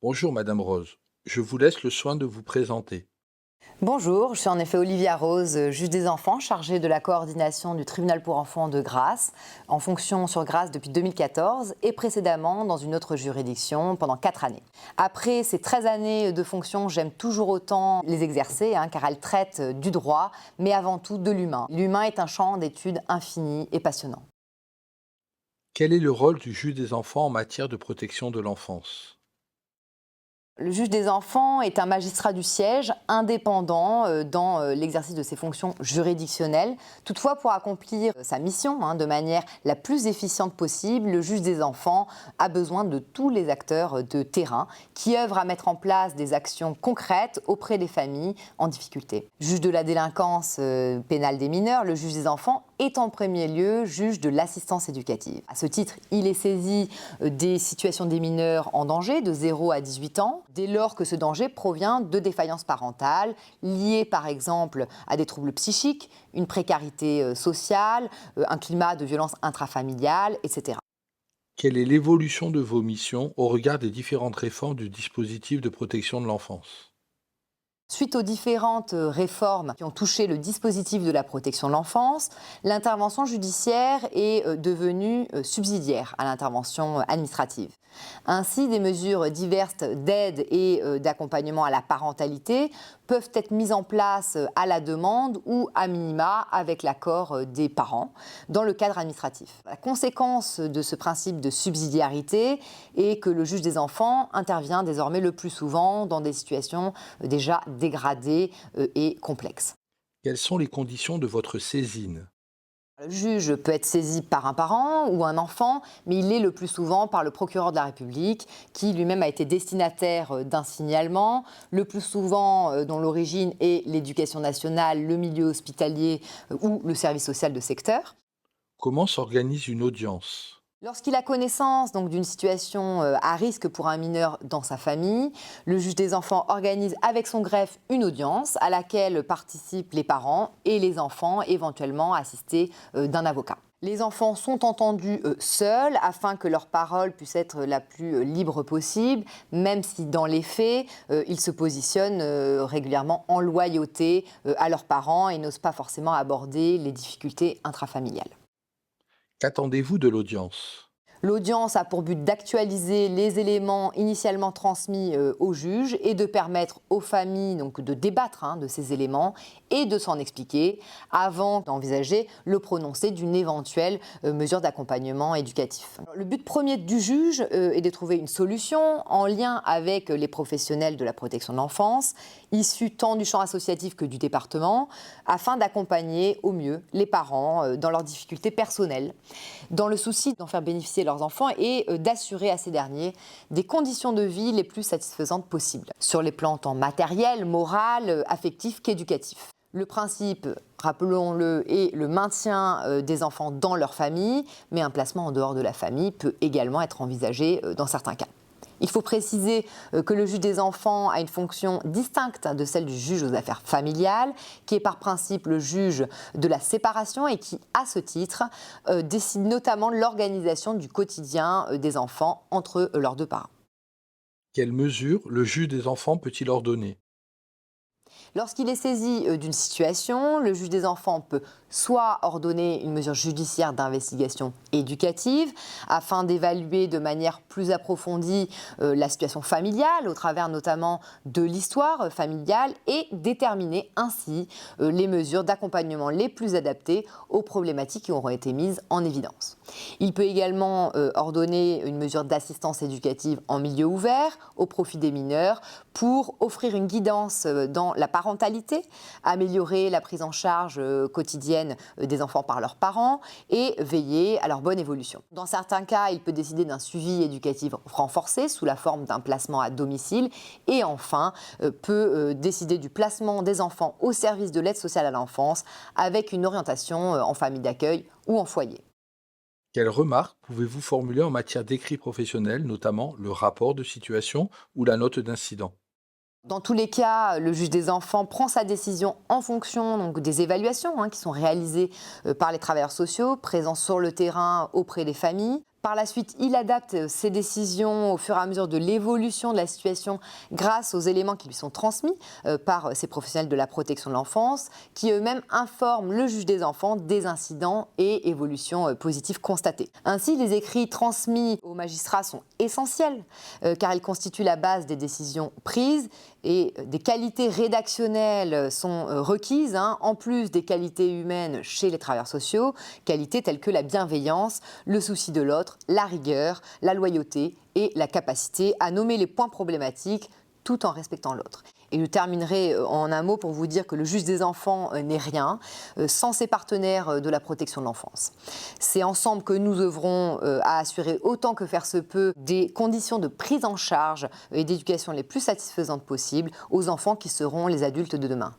Bonjour Madame Rose, je vous laisse le soin de vous présenter. Bonjour, je suis en effet Olivia Rose, juge des enfants chargée de la coordination du tribunal pour enfants de Grasse, en fonction sur Grasse depuis 2014 et précédemment dans une autre juridiction pendant 4 années. Après ces 13 années de fonction, j'aime toujours autant les exercer car elles traitent du droit, mais avant tout de l'humain. L'humain est un champ d'études infini et passionnant. Quel est le rôle du juge des enfants en matière de protection de l'enfance? Le juge des enfants est un magistrat du siège indépendant dans l'exercice de ses fonctions juridictionnelles. Toutefois, pour accomplir sa mission de manière la plus efficiente possible, le juge des enfants a besoin de tous les acteurs de terrain qui œuvrent à mettre en place des actions concrètes auprès des familles en difficulté. Juge de la délinquance pénale des mineurs, le juge des enfants est en premier lieu juge de l'assistance éducative. À ce titre, il est saisi des situations des mineurs en danger de 0 à 18 ans, dès lors que ce danger provient de défaillances parentales, liées par exemple à des troubles psychiques, une précarité sociale, un climat de violence intrafamiliale, etc. Quelle est l'évolution de vos missions au regard des différentes réformes du dispositif de protection de l'enfance? Suite aux différentes réformes qui ont touché le dispositif de la protection de l'enfance, l'intervention judiciaire est devenue subsidiaire à l'intervention administrative. Ainsi, des mesures diverses d'aide et d'accompagnement à la parentalité peuvent être mises en place à la demande ou à minima avec l'accord des parents dans le cadre administratif. La conséquence de ce principe de subsidiarité est que le juge des enfants intervient désormais le plus souvent dans des situations déjà dégradées et complexes. Quelles sont les conditions de votre saisine? Le juge peut être saisi par un parent ou un enfant, mais il l'est le plus souvent par le procureur de la République, qui lui-même a été destinataire d'un signalement, le plus souvent dont l'origine est l'éducation nationale, le milieu hospitalier ou le service social de secteur. Comment s'organise une audience? Lorsqu'il a connaissance d'une situation à risque pour un mineur dans sa famille, le juge des enfants organise avec son greffe une audience à laquelle participent les parents et les enfants, éventuellement assistés d'un avocat. Les enfants sont entendus seuls afin que leur parole puisse être la plus libre possible, même si dans les faits, ils se positionnent régulièrement en loyauté à leurs parents et n'osent pas forcément aborder les difficultés intrafamiliales. Qu'attendez-vous de l'audience? L'audience a pour but d'actualiser les éléments initialement transmis au juge et de permettre aux familles de débattre de ces éléments et de s'en expliquer avant d'envisager le prononcé d'une éventuelle mesure d'accompagnement éducatif. Le but premier du juge est de trouver une solution en lien avec les professionnels de la protection de l'enfance, issus tant du champ associatif que du département, afin d'accompagner au mieux les parents dans leurs difficultés personnelles, dans le souci d'en faire bénéficier leurs enfants et d'assurer à ces derniers des conditions de vie les plus satisfaisantes possibles, sur les plans tant matériels, moral, affectifs qu'éducatifs. Le principe, rappelons-le, est le maintien des enfants dans leur famille, mais un placement en dehors de la famille peut également être envisagé dans certains cas. Il faut préciser que le juge des enfants a une fonction distincte de celle du juge aux affaires familiales, qui est par principe le juge de la séparation et qui, à ce titre, décide notamment de l'organisation du quotidien des enfants entre leurs deux parents. Quelles mesures le juge des enfants peut-il ordonner? Lorsqu'il est saisi d'une situation, le juge des enfants peut soit ordonner une mesure judiciaire d'investigation éducative afin d'évaluer de manière plus approfondie la situation familiale au travers notamment de l'histoire familiale et déterminer ainsi les mesures d'accompagnement les plus adaptées aux problématiques qui auront été mises en évidence. Il peut également ordonner une mesure d'assistance éducative en milieu ouvert au profit des mineurs pour offrir une guidance dans la parentalité, améliorer la prise en charge quotidienne des enfants par leurs parents et veiller à leur bonne évolution. Dans certains cas, il peut décider d'un suivi éducatif renforcé sous la forme d'un placement à domicile et enfin peut décider du placement des enfants au service de l'aide sociale à l'enfance avec une orientation en famille d'accueil ou en foyer. Quelles remarques pouvez-vous formuler en matière d'écrit professionnel, notamment le rapport de situation ou la note d'incident? Dans tous les cas, le juge des enfants prend sa décision en fonction des évaluations qui sont réalisées par les travailleurs sociaux présents sur le terrain auprès des familles. Par la suite, il adapte ses décisions au fur et à mesure de l'évolution de la situation grâce aux éléments qui lui sont transmis par ces professionnels de la protection de l'enfance, qui eux-mêmes informent le juge des enfants des incidents et évolutions positives constatées. Ainsi, les écrits transmis aux magistrats sont essentiels car ils constituent la base des décisions prises et des qualités rédactionnelles sont requises, en plus des qualités humaines chez les travailleurs sociaux, qualités telles que la bienveillance, le souci de l'autre, la rigueur, la loyauté et la capacité à nommer les points problématiques tout en respectant l'autre. Et je terminerai en un mot pour vous dire que le juge des enfants n'est rien sans ses partenaires de la protection de l'enfance. C'est ensemble que nous œuvrons à assurer autant que faire se peut des conditions de prise en charge et d'éducation les plus satisfaisantes possibles aux enfants qui seront les adultes de demain.